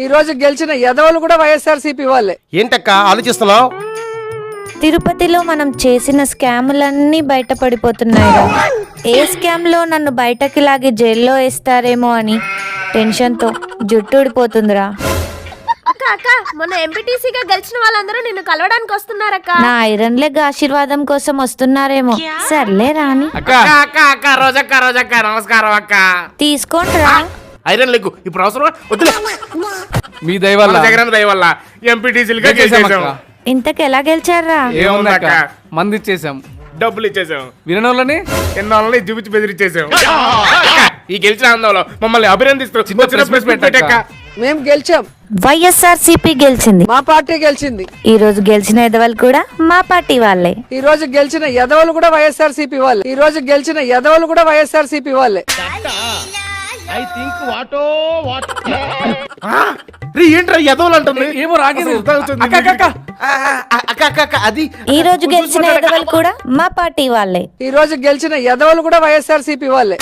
ఈ రోజు గెలిచిన యదవులు కూడా వైఎస్ఆర్సీపీ వాళ్ళే. ఏంటక్క ఆలోచిస్తున్నావు? తిరుపతిలో మనం చేసిన స్కాములన్నీ బయటపడిపోతున్నాయి. ఏ స్కామ్ లో నన్ను బయటకి లాగి జైల్లో వేస్తారేమో అని టెన్షన్తో జుట్టు ఊడిపోతుందిరా. అక్క అక్క మొన్న ఎంపీటీసీగా గెలిచిన వాళ్ళందరూ నిన్ను కలవడానికి వస్తున్నారక్క. నా ఐరన్ లెగ్ ఆశీర్వాదం కోసం వస్తున్నారేమో. సర్లే రాని. అక్క రోజక్క నమస్కారం అక్క. తీసుకోండిరా. ఐరన్ లెగ్ ఇప్పుడు అవసరం వద్దులే. మీ దయ వల్ల జగన్ దయ వల్ల ఎంపీటీసీలుగా గెలిచేసాం. ఇంతకు ఎలా గెలిచారా? ఏముందక్క, మంది ఇచ్చేసాం, డబ్బులు ఇచ్చేసాం, వినోళ్ళని ఎన్నోళ్ళని చూపించి బెదిరించేసాం. ఈ గెలిచిన ఆనందంలో మమ్మల్ని అభినందిస్తూ చిన్న ప్రెస్ మీట్ పెట్టక్క. మేము గెలిచాం, వైఎస్ఆర్సీపీ గెలిచింది. మా పార్టీ గెలిచింది. ఈ రోజు గెలిచిన ఎదవలు కూడా మా పార్టీ వాళ్ళే. ఈ రోజు గెలిచిన యదవులు కూడా వైఎస్ఆర్సీపీ వాళ్ళే. ఈ రోజు గెలిచిన యదవులు కూడా వైఎస్ఆర్సీపీ వాళ్ళే. ఏంట్రా ఎదవలు అంటుంది? ఏమో రాగింది. అది ఈ రోజు గెలిచిన ఎదవలు కూడా మా పార్టీ వాళ్ళే. ఈ రోజు గెలిచిన యదవులు కూడా వైఎస్ఆర్సీపీ వాళ్ళే.